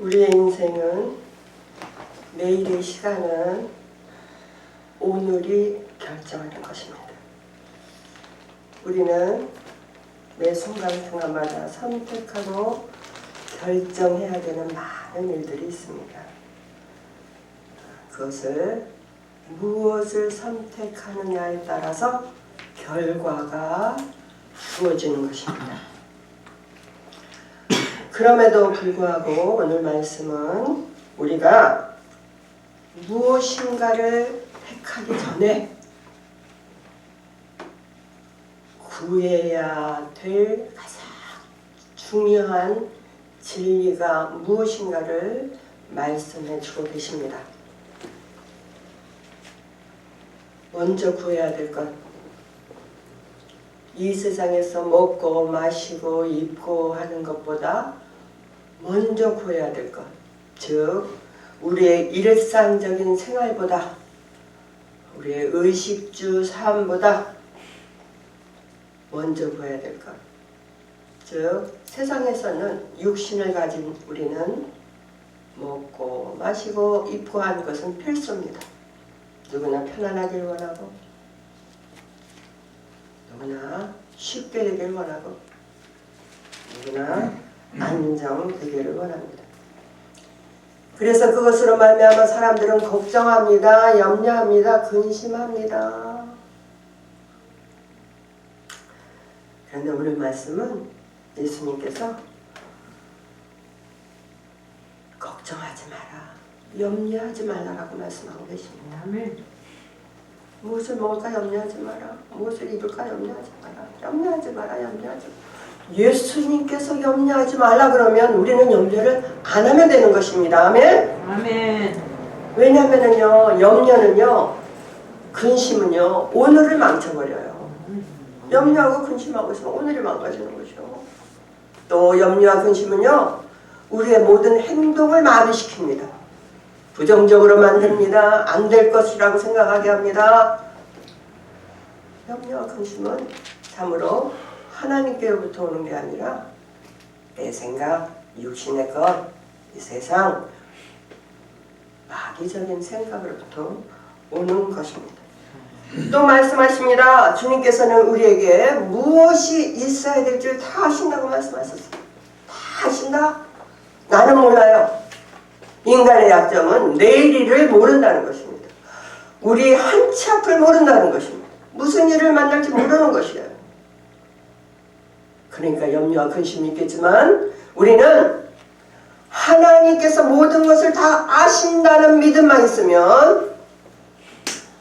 우리의 인생은 내일의 시간은 오늘이 결정하는 것입니다. 우리는 매 순간순간마다 선택하고 결정해야 되는 많은 일들이 있습니다. 그것을 무엇을 선택하느냐에 따라서 결과가 주어지는 것입니다. 그럼에도 불구하고 오늘 말씀은 우리가 무엇인가를 택하기 전에 구해야 될 가장 중요한 진리가 무엇인가를 말씀해 주고 계십니다. 먼저 구해야 될 것, 이 세상에서 먹고 마시고 입고 하는 것보다 먼저 구해야 될 것, 즉 우리의 일상적인 생활보다, 우리의 의식주 삶보다 먼저 구해야 될 것, 즉 세상에서는 육신을 가진 우리는 먹고 마시고 입고 하는 것은 필수입니다. 누구나 편안하길 원하고, 누구나 쉽게 되길 원하고, 누구나 안정되기를 원합니다. 그래서 그것으로 말미암아 사람들은 걱정합니다. 염려합니다. 근심합니다. 그런데 오늘 말씀은 예수님께서 걱정하지 마라, 염려하지 말라라고 말씀하고 계십니다. 아멘. 무엇을 먹을까 염려하지 마라, 무엇을 입을까 염려하지 마라, 염려하지 마라, 염려하지 마라. 예수님께서 염려하지 말라 그러면 우리는 염려를 안 하면 되는 것입니다. 아멘. 아멘. 왜냐하면요, 염려는요, 근심은요, 오늘을 망쳐버려요. 염려하고 근심하고 있으면 오늘이 망가지는 거죠. 또 염려와 근심은요, 우리의 모든 행동을 마비시킵니다. 부정적으로 만듭니다. 안 될 것이라고 생각하게 합니다. 염려와 근심은 참으로 하나님께로부터 오는 게 아니라 내 생각, 육신의 것, 이 세상, 마귀적인 생각으로부터 오는 것입니다. 또 말씀하십니다. 주님께서는 우리에게 무엇이 있어야 될 줄 다 아신다고 말씀하셨어요. 다 아신다? 나는 몰라요. 인간의 약점은 내일 일을 모른다는 것입니다. 우리 한 치 앞을 모른다는 것입니다. 무슨 일을 만날지 모르는 것이에요. 그러니까 염려와 근심이 있겠지만 우리는 하나님께서 모든 것을 다 아신다는 믿음만 있으면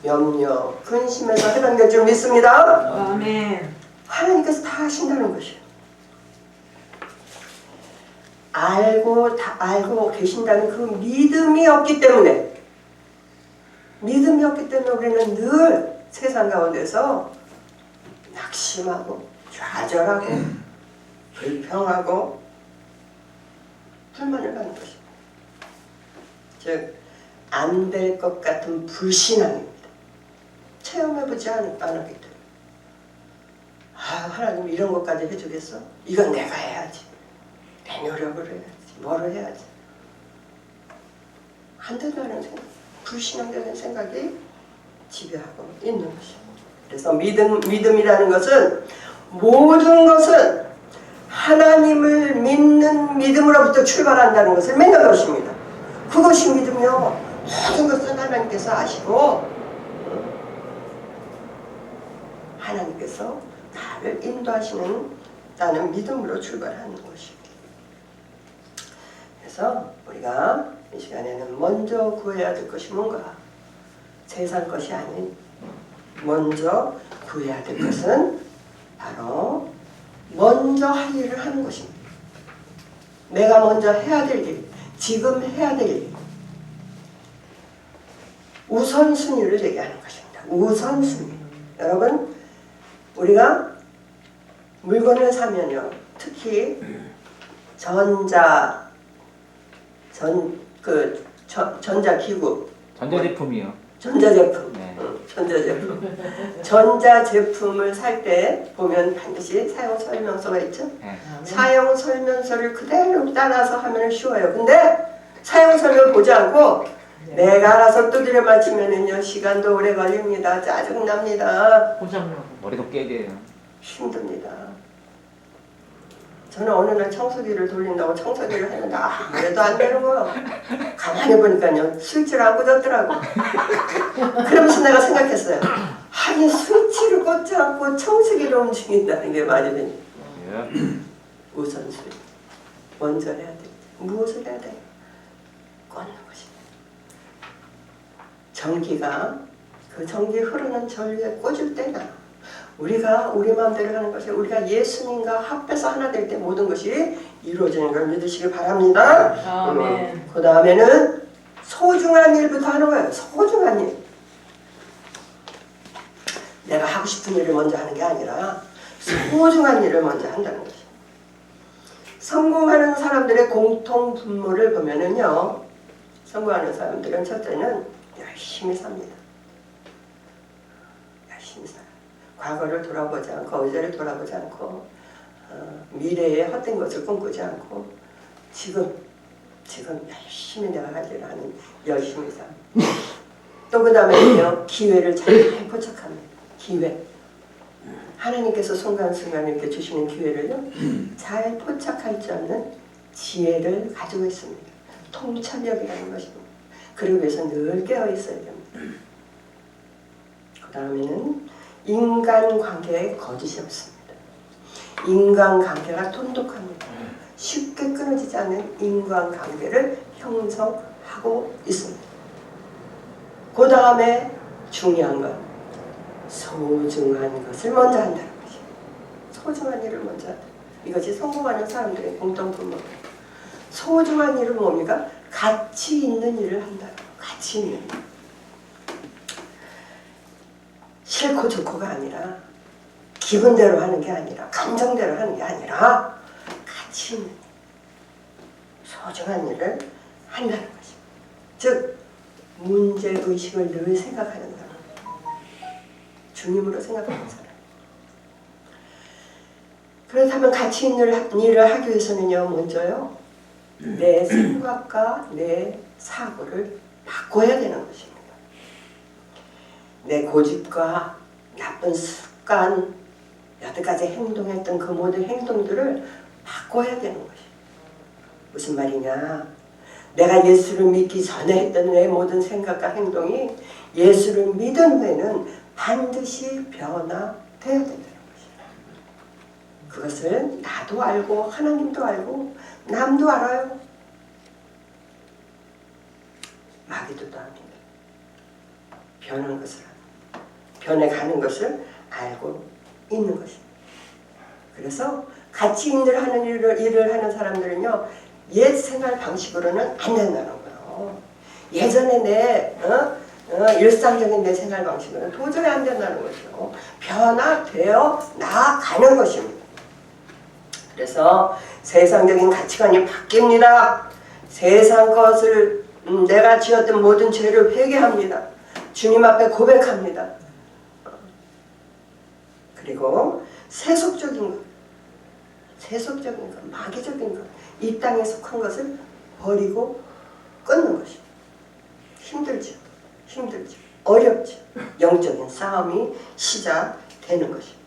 염려, 근심에서 해방될 줄 믿습니다. 아멘. 하나님께서 다 아신다는 것이에요. 알고 계신다는 그 믿음이 없기 때문에 우리는 늘 세상 가운데서 낙심하고 좌절하고 불평하고 불만을 갖는 것입니다. 즉 안 될 것 같은 불신앙입니다. 체험해보지 않았기 때문에 하나님 이런 것까지 해주겠어? 이건 내가 해야지. 내 노력을 해야지. 뭐를 해야지. 안 된다는 생각, 불신앙되는 생각이 지배하고 있는 것입니다. 그래서 믿음이라는 것은 모든 것은 하나님을 믿는 믿음으로부터 출발한다는 것을 믿는 것입니다. 그것이 믿음이요. 모든 것은 하나님께서 아시고 하나님께서 나를 인도하시는 나는 믿음으로 출발하는 것입니다. 그래서 우리가 이 시간에는 먼저 구해야 될 것이 뭔가? 세상 것이 아닌 먼저 구해야 될 것은 바로 먼저 할 일을 하는 것입니다. 내가 먼저 해야 될 일, 지금 해야 될 일. 우선순위를 얘기하는 것입니다. 우선순위. 여러분, 우리가 물건을 사면요, 특히 전자기구, 전자제품이요. 전자제품, 네. 전자제품을 살 때 보면 반드시 사용 설명서가 있죠. 네. 사용 설명서를 그대로 따라서 하면 쉬워요. 근데 사용설명 보지 않고 내가 알아서 두드려 맞추면은요 시간도 오래 걸립니다. 짜증납니다. 고장나고 머리도 깨게. 힘듭니다. 저는 어느 날 청소기를 돌린다고 청소기를 했는데 아무래도 안 되는 거야. 가만히 보니까요 스위치를 안 꽂았더라고. 그러면서 내가 생각했어요. 하긴 스위치를 꽂지 않고 청소기를 움직인다는 게 말이 되니. 예. 우선순위 먼저 해야 돼. 무엇을 해야 돼? 꽂는 것입니다. 전기가 그 전기 흐르는 전류에 꽂을 때나 우리가 우리 마음대로 하는 것이 우리가 예수님과 합해서 하나 될 때 모든 것이 이루어지는 걸 믿으시길 바랍니다. 아멘. 그 다음에는 소중한 일부터 하는 거예요. 소중한 일. 내가 하고 싶은 일을 먼저 하는 게 아니라 소중한 일을 먼저 한다는 것이죠. 성공하는 사람들의 공통 분모를 보면은요, 성공하는 사람들은 첫째는 열심히 삽니다. 열심히 살아요. 과거를 돌아보지 않고 의자를 돌아보지 않고 미래의 헛된 것을 꿈꾸지 않고 지금 열심히 내가 할 일을 하는 열심히 삽니다. 또 그 다음에는요, 기회를 잘 포착합니다. 기회. 하나님께서 순간순간 이렇게 주시는 기회를요 잘 포착할 줄 아는 지혜를 가지고 있습니다. 통찰력이라는 것입니다. 그러기 위해서 늘 깨어 있어야 됩니다. 그 다음에는 인간관계에 거짓이 없습니다. 인간관계가 돈독합니다. 쉽게 끊어지지 않는 인간관계를 형성하고 있습니다. 그 다음에 중요한 건 소중한 것을 먼저 한다는 것입니다. 소중한 일을 먼저 한다. 이것이 성공하는 사람들의 공통분모입니다. 소중한 일은 뭡니까? 가치 있는 일을 한다. 가치 있는 일. 싫고 좋고가 아니라 기분대로 하는 게 아니라 감정대로 하는 게 아니라 가치 있는 일. 소중한 일을 한다는 것입니다. 즉 문제의식을 늘 생각하는 사람. 주님으로 생각하는 사람. 그렇다면 가치 있는 일을 하기 위해서는요, 먼저요, 내 생각과 내 사고를 바꿔야 되는 것입니다. 내 고집과 나쁜 습관, 여태까지 행동했던 그 모든 행동들을 바꿔야 되는 것입니다. 무슨 말이냐? 내가 예수를 믿기 전에 했던 내 모든 생각과 행동이 예수를 믿은 후에는 반드시 변화되어야 된다는 것이에요. 그것을 나도 알고 하나님도 알고 남도 알아요. 마귀도 압니다. 변한 것을 압니다. 변해가는 것을 알고 있는 것입니다. 그래서 가치 있는 일을 하는 사람들은요, 옛 생활 방식으로는 안 된다는 거예요. 예전에 내 일상적인 내 생활 방식은 도저히 안 된다는 것이요. 변화되어 나아가는 것입니다. 그래서 세상적인 가치관이 바뀝니다. 세상 것을 내가 지었던 모든 죄를 회개합니다. 주님 앞에 고백합니다. 그리고 세속적인 것, 마귀적인 것, 이 땅에 속한 것을 버리고 끊는 것입니다. 힘들죠. 어렵죠. 영적인 싸움이 시작되는 것입니다.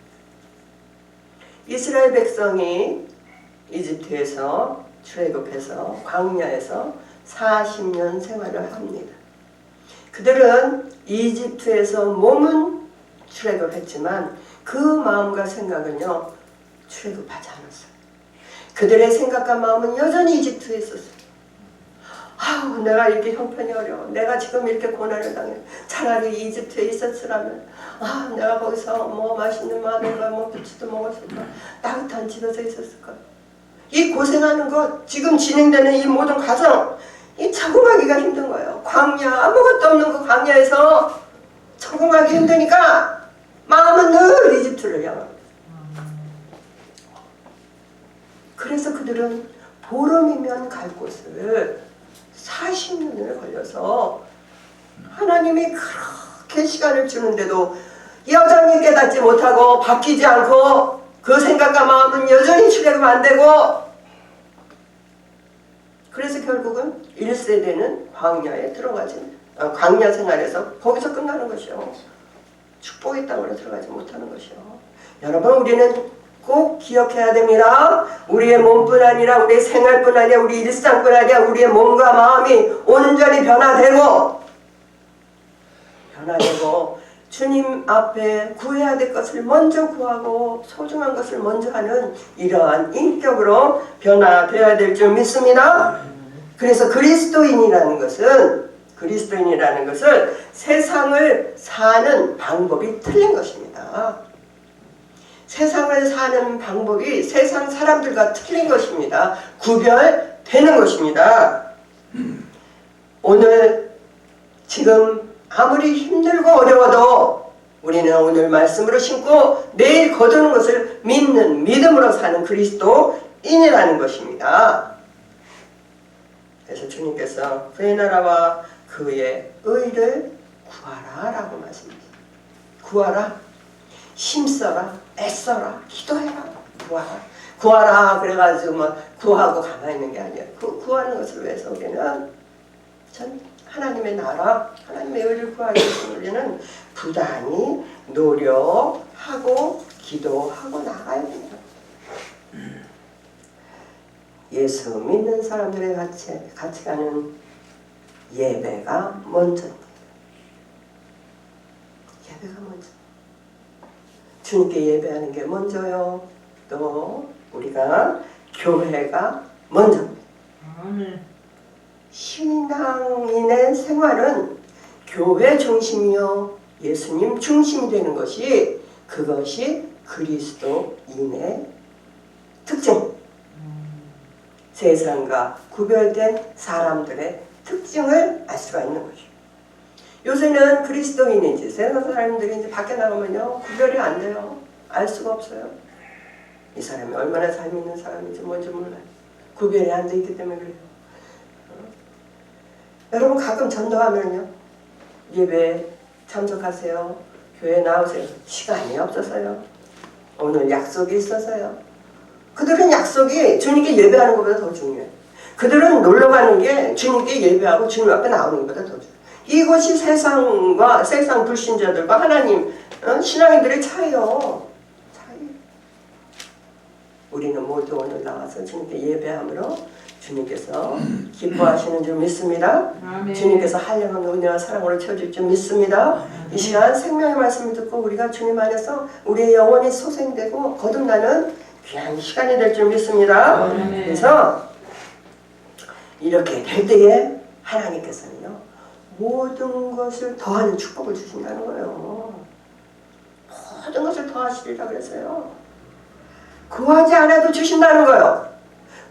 이스라엘 백성이 이집트에서 출애굽해서 광야에서 40년 생활을 합니다. 그들은 이집트에서 몸은 출애굽했지만 그 마음과 생각은요, 출애굽하지 않았어요. 그들의 생각과 마음은 여전히 이집트에 있었어요. 아우, 내가 이렇게 형편이 어려워. 내가 지금 이렇게 고난을 당해. 차라리 이집트에 있었으라면, 내가 거기서 뭐 맛있는 마늘과 뭐 부추도 먹었을 거야. 따뜻한 집에서 있었을 거야. 이 고생하는 것, 지금 진행되는 이 모든 과정, 이 적응하기가 힘든 거예요. 광야, 아무것도 없는 그 광야에서 적응하기 힘드니까 마음은 늘 이집트를 향합니다. 그래서 그들은 보름이면 갈 곳을 40년을 걸려서 하나님이 그렇게 시간을 주는데도 여전히 깨닫지 못하고 바뀌지 않고 그 생각과 마음은 여전히 출애굽 안 되고 그래서 결국은 1세대는 광야에 들어가지, 광야 생활에서 거기서 끝나는 것이요. 축복의 땅으로 들어가지 못하는 것이요. 여러분, 우리는 꼭 기억해야 됩니다. 우리의 몸뿐 아니라 우리의 생활뿐 아니라 우리 일상뿐 아니라 우리의 몸과 마음이 온전히 변화되고 주님 앞에 구해야 될 것을 먼저 구하고 소중한 것을 먼저 하는 이러한 인격으로 변화되어야 될 줄 믿습니다. 그래서 그리스도인이라는 것을 세상을 사는 방법이 틀린 것입니다. 세상을 사는 방법이 세상 사람들과 틀린 것입니다. 구별되는 것입니다. 오늘 지금 아무리 힘들고 어려워도 우리는 오늘 말씀으로 신고 내일 거두는 것을 믿는 믿음으로 사는 그리스도인이라는 것입니다. 그래서 주님께서 그의 나라와 그의 의를 구하라 라고 말씀하셨습니다. 구하라, 힘써라, 애써라, 기도해라, 구하라 그래가지고 뭐 구하고 가만히 있는 게 아니에요. 구하는 것을 위해서 우리는 하나님의 나라, 하나님의 의를 구하기 위해서 우리는 부단히 노력하고 기도하고 나가야 됩니다. 예수 믿는 사람들의 같이 가는 예배가 먼저입니다. 예배가 먼저. 주님께 예배하는 게 먼저요. 또 우리가 교회가 먼저입니다. 신앙인의 생활은 교회 중심이요 예수님 중심이 되는 것이 그것이 그리스도인의 특징. 세상과 구별된 사람들의 특징을 알 수가 있는 것이죠. 요새는 그리스도인인지 세상 사람들이 이제 밖에 나가면요 구별이 안 돼요. 알 수가 없어요. 이 사람이 얼마나 삶 있는 사람인지 뭔지 몰라요. 구별이 안 돼 있기 때문에 그래요. 여러분 가끔 전도하면요 예배 참석하세요. 교회 나오세요. 시간이 없어서요. 오늘 약속이 있어서요. 그들은 약속이 주님께 예배하는 것보다 더 중요해요. 그들은 놀러가는 게 주님께 예배하고 주님 앞에 나오는 것보다 더 중요해요. 이것이 세상과 세상 불신자들과 하나님 신앙인들의 차이요. 우리는 모두 오늘 나와서 주님께 예배함으로 주님께서 기뻐하시는 줄 믿습니다. 아멘. 주님께서 한량한 은혜와 사랑으로 채워줄 줄 믿습니다. 아멘. 이 시간 생명의 말씀을 듣고 우리가 주님 안에서 우리의 영혼이 소생되고 거듭나는 귀한 시간이 될 줄 믿습니다. 아멘. 그래서 이렇게 될 때에 하나님께서는요 모든 것을 더하는 축복을 주신다는 거예요. 모든 것을 더하시리라 그랬어요. 구하지 않아도 주신다는 거예요.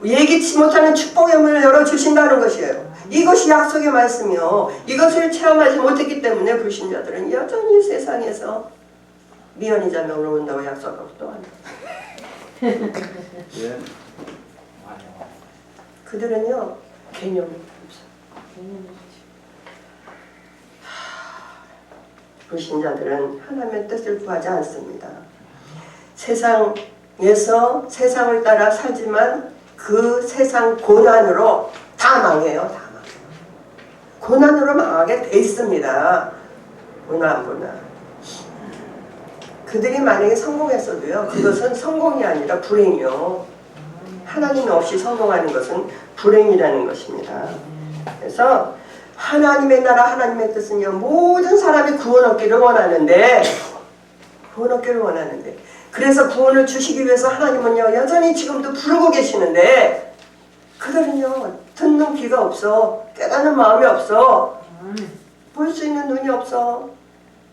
예기치 못하는 축복의 문을 열어주신다는 것이에요. 이것이 약속의 말씀이요. 이것을 체험하지 못했기 때문에 불신자들은 여전히 세상에서 미연이 자명으로 온다고 약속하고 또 한다. 그들은요 개념이 없어요. 불신자들은 하나님의 뜻을 구하지 않습니다. 세상에서 세상을 따라 살지만 그 세상 고난으로 다 망해요. 다 망해요. 고난으로 망하게 돼 있습니다. 고난. 그들이 만약에 성공했어도요. 그것은 성공이 아니라 불행이요. 하나님 없이 성공하는 것은 불행이라는 것입니다. 그래서 하나님의 나라 하나님의 뜻은요. 모든 사람이 구원 얻기를 원하는데 그래서 구원을 주시기 위해서 하나님은요 여전히 지금도 부르고 계시는데 그들은요 듣는 귀가 없어, 깨닫는 마음이 없어, 볼 수 있는 눈이 없어.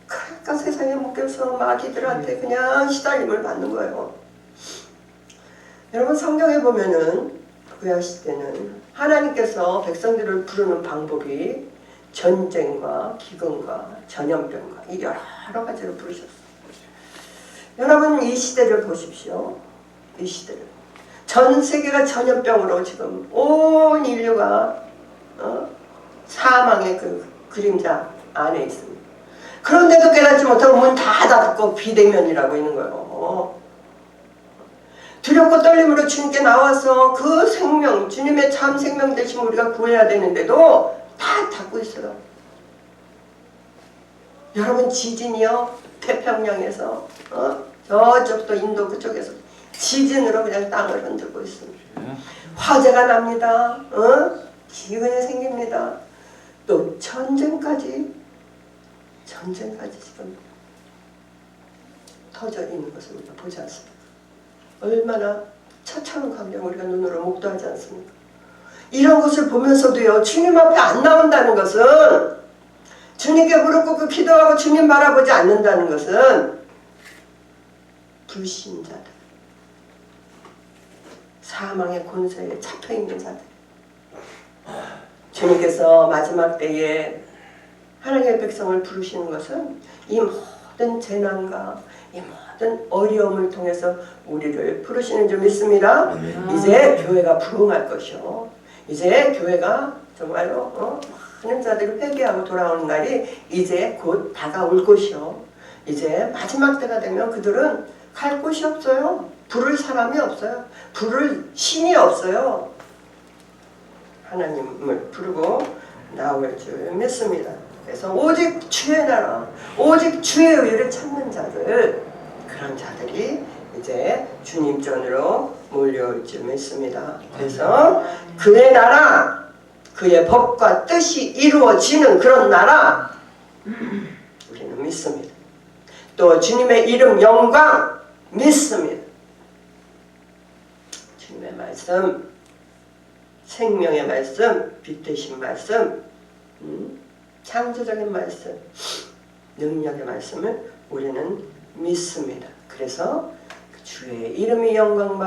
그러니까 세상에 묶여서 마귀들한테 그냥 시달림을 받는 거예요. 여러분 성경에 보면은 구약시대는 하나님께서 백성들을 부르는 방법이 전쟁과 기근과 전염병과 이 여러 가지로 부르셨어요. 여러분 이 시대를 보십시오. 이 시대를. 전 세계가 전염병으로 지금 온 인류가 사망의 그 그림자 안에 있습니다. 그런데도 깨닫지 못하고 문 다 닫고 비대면이라고 있는 거예요. 두렵고 떨림으로 주님께 나와서 그 생명, 주님의 참 생명 되심을 우리가 구해야 되는데도 다 닫고 있어요. 여러분, 지진이요, 태평양에서 저쪽도 인도 그쪽에서 지진으로 그냥 땅을 흔들고 있습니다. 화재가 납니다. 기근이 생깁니다. 또 전쟁까지 지금 터져 있는 것을 우리가 보지 않습니까? 얼마나 처참한 광경을 우리가 눈으로 목도하지 않습니까? 이런 것을 보면서도요, 주님 앞에 안 나온다는 것은, 주님께 무릎 꿇고 기도하고 주님 바라보지 않는다는 것은 불신자들, 사망의 권세에 잡혀있는 자들. 주님께서 마지막 때에 하나님의 백성을 부르시는 것은 이 모든 재난과 이 모든 어려움을 통해서 우리를 부르시는 줄 믿습니다. 이제 교회가 부흥할 것이요, 이제 교회가 정말로 많은 자들이 회개하고 돌아오는 날이 이제 곧 다가올 것이요, 이제 마지막 때가 되면 그들은 갈 곳이 없어요. 부를 사람이 없어요. 부를 신이 없어요. 하나님을 부르고 나올 줄 믿습니다. 그래서 오직 주의 나라, 오직 주의 의를 찾는 자들, 그런 자들이 이제 주님 전으로 몰려올 줄 믿습니다. 그래서 그의 나라, 그의 법과 뜻이 이루어지는 그런 나라, 우리는 믿습니다. 또 주님의 이름 영광 믿습니다. 주님의 말씀, 생명의 말씀, 빛 되신 말씀, 창조적인 말씀, 능력의 말씀을 우리는 믿습니다. 그래서 주의 이름이 영광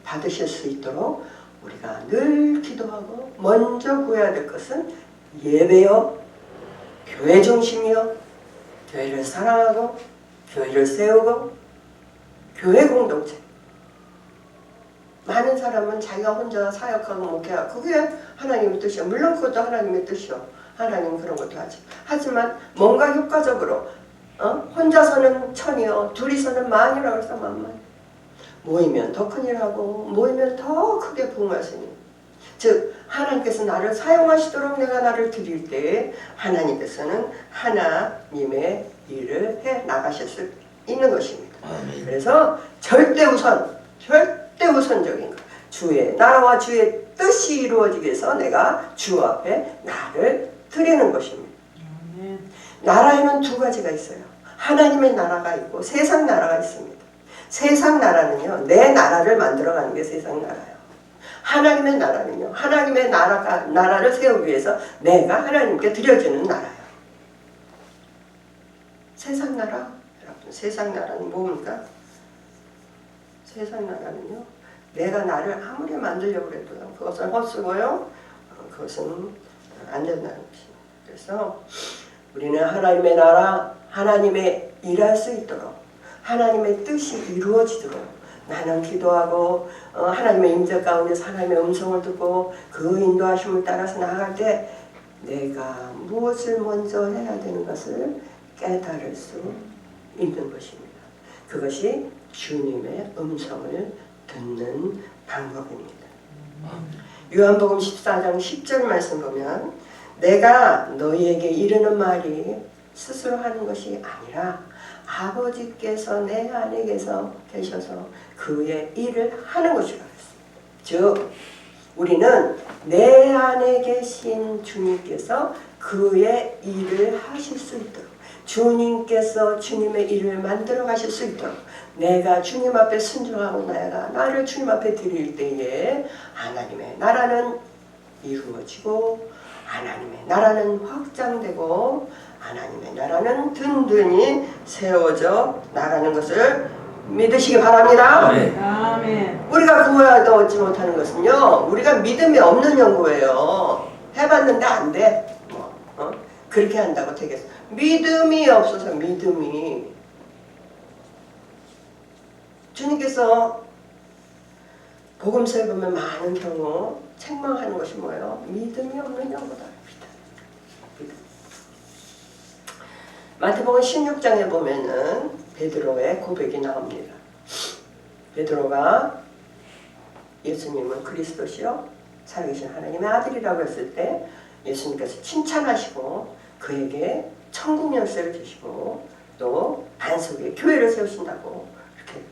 받으실 수 있도록 우리가 늘 기도하고 먼저 구해야 될 것은 예배요, 교회 중심이요, 교회를 사랑하고 교회를 세우고 교회 공동체. 많은 사람은 자기가 혼자 사역하고 목회하고 그게 하나님의 뜻이요. 물론 그것도 하나님의 뜻이요. 하나님은 그런 것도 하지. 하지만 뭔가 효과적으로 혼자서는 천이요, 둘이서는 만이라고 해서 만만. 모이면 더 큰일하고 모이면 더 크게 부흥할 수 있는. 즉 하나님께서 나를 사용하시도록 내가 나를 드릴 때 하나님께서는 하나님의 일을 해 나가실 수 있는 것입니다. 그래서 절대 우선적인 것, 주의 나라와 주의 뜻이 이루어지기 위해서 내가 주 앞에 나를 드리는 것입니다. 나라에는 두 가지가 있어요. 하나님의 나라가 있고 세상 나라가 있습니다. 세상 나라는요, 내 나라를 만들어가는 게 세상 나라예요. 하나님의 나라는요, 하나님의 나라를 세우기 위해서 내가 하나님께 드려지는 나라예요. 세상 나라, 여러분, 세상 나라는 뭡니까? 세상 나라는요, 내가 나를 아무리 만들려고 해도 그것은 헛수고요, 그것은 안 된다는 것입니다. 그래서 우리는 하나님의 나라, 하나님의 일할 수 있도록, 하나님의 뜻이 이루어지도록 나는 기도하고 하나님의 임재 가운데서 하나님의 음성을 듣고 그 인도하심을 따라서 나아갈 때 내가 무엇을 먼저 해야 되는 것을 깨달을 수 있는 것입니다. 그것이 주님의 음성을 듣는 방법입니다. 요한복음 14장 10절 말씀 보면 내가 너희에게 이르는 말이 스스로 하는 것이 아니라 아버지께서 내 안에 계셔서 그의 일을 하는 것이라 했습니다. 즉 우리는 내 안에 계신 주님께서 그의 일을 하실 수 있도록, 주님께서 주님의 일을 만들어 가실 수 있도록 내가 주님 앞에 순종하고 내가 나를 주님 앞에 드릴 때에 하나님의 나라는 이루어지고 하나님의 나라는 확장되고 하나님의 나라는 든든히 세워져 나가는 것을 믿으시기 바랍니다. 아멘. 우리가 구해도 얻지 못하는 것은요, 우리가 믿음이 없는 연구예요. 해봤는데 안 돼. 그렇게 한다고 되겠어. 믿음이 없어서 믿음이. 주님께서 복음서에 보면 많은 경우 책망하는 것이 뭐예요? 믿음이 없는 연구다. 믿음. 마태복음 16장에 보면은 베드로의 고백이 나옵니다. 베드로가 예수님은 그리스도시요 살아계신 하나님의 아들이라고 했을 때 예수님께서 칭찬하시고 그에게 천국 열쇠를 주시고 또 반석에 교회를 세우신다고 이렇게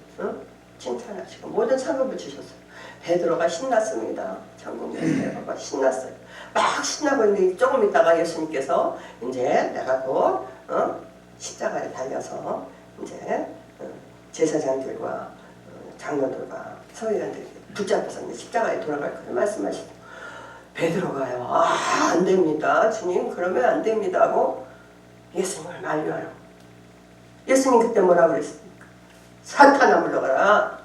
칭찬하시고 모든 상급을 주셨어요. 베드로가 신났습니다. 천국 열쇠를 받고 신났어요. 막 신나고 있는데 조금 있다가 예수님께서 이제 내가 곧 십자가에 달려서 이제 제사장들과 장로들과 서기관들이 붙잡아서 이제 십자가에 돌아갈 거를 말씀하시죠. 베드로가요, 안 됩니다. 주님, 그러면 안 됩니다. 하고 예수님을 만류하라고. 예수님 그때 뭐라고 그랬습니까? 사탄아 물러가라.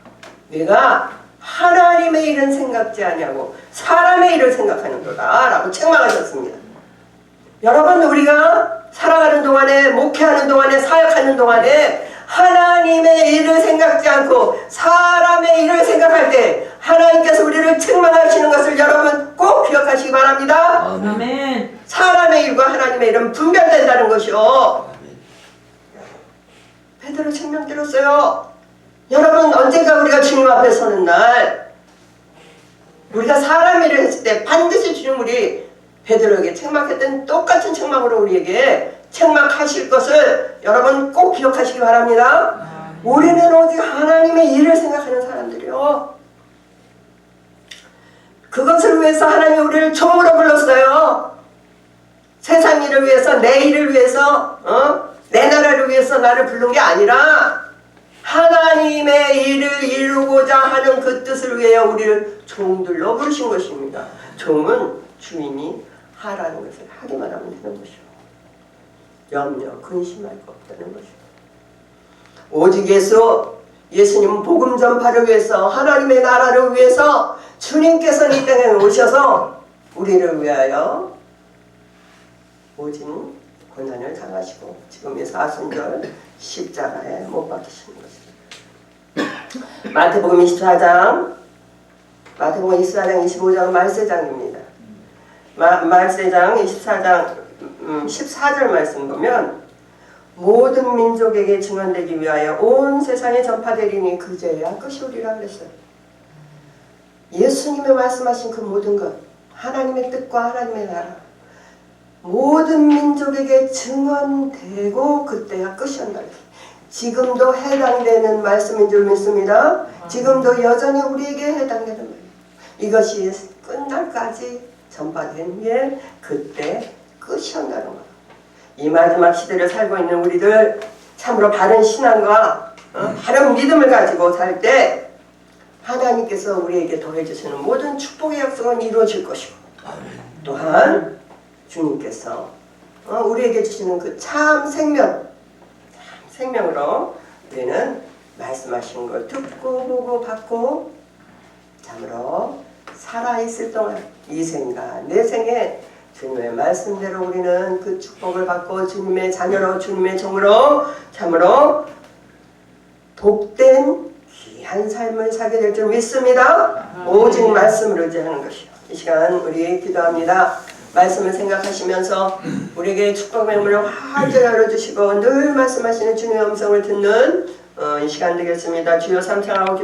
네가 하나님의 일은 생각지 아니하고 사람의 일을 생각하는도다 라고 책망하셨습니다. 여러분, 우리가 살아가는 동안에, 목회하는 동안에, 사역하는 동안에 하나님의 일을 생각지 않고 사람의 일을 생각할 때 하나님께서 우리를 책망하시는 것을 여러분 꼭 기억하시기 바랍니다. 아멘. 사람의 일과 하나님의 일은 분별된다는 것이요. 베드로 책망 들었어요. 여러분, 언젠가 우리가 주님 앞에 서는 날 우리가 사람의 일을 했을 때 반드시 주님 우리 베드로에게 책망했던 똑같은 책망으로 우리에게 책망하실 것을 여러분 꼭 기억하시기 바랍니다. 우리는 오직 하나님의 일을 생각하는 사람들이요. 그것을 위해서 하나님이 우리를 종으로 불렀어요. 세상 일을 위해서, 내 일을 위해서, 내 나라를 위해서 나를 부른 게 아니라 하나님의 일을 이루고자 하는 그 뜻을 위해 우리를 종들로 부르신 것입니다. 종은 주인이 하라는 것을 하기만 하면 되는 것이요. 염려, 근심할 거 없다는 것이요. 오직 예수님은 복음 전파를 위해서, 하나님의 나라를 위해서 주님께서는 이 땅에 오셔서 우리를 위하여 모진 고난을 당하시고 지금 이 사순절 십자가에 못 박히시는 것입니다. 마태복음 24장 25장은 말세장입니다. 말세장 24장 14절 말씀 보면 모든 민족에게 증언되기 위하여 온 세상에 전파되리니 그제야 끝이 오리라 그랬어요. 예수님의 말씀하신 그 모든 것, 하나님의 뜻과 하나님의 나라, 모든 민족에게 증언되고 그때야 끝이 온다. 지금도 해당되는 말씀인 줄 믿습니다. 지금도 여전히 우리에게 해당되는 말이에요. 이것이 끝날까지 전파된 후에 그때 끝이 온다는 거예요. 이 마지막 시대를 살고 있는 우리들 참으로 바른 신앙과 바른 믿음을 가지고 살 때 하나님께서 우리에게 더해주시는 모든 축복의 약속은 이루어질 것이고 또한 주님께서 우리에게 주시는 그 참 생명으로 우리는 말씀하신 걸 듣고 보고 받고 참으로 살아있을 동안 이 생과 내 생에 주님의 말씀대로 우리는 그 축복을 받고 주님의 자녀로 주님의 종으로 참으로 복된 귀한 삶을 살게 될 줄 믿습니다. 오직 말씀을 의지하는 것이요. 이 시간 우리 기도합니다. 말씀을 생각하시면서 우리에게 축복의 문을 활짝 열어주시고 늘 말씀하시는 주님의 음성을 듣는 이 시간 되겠습니다. 주여 삼창하고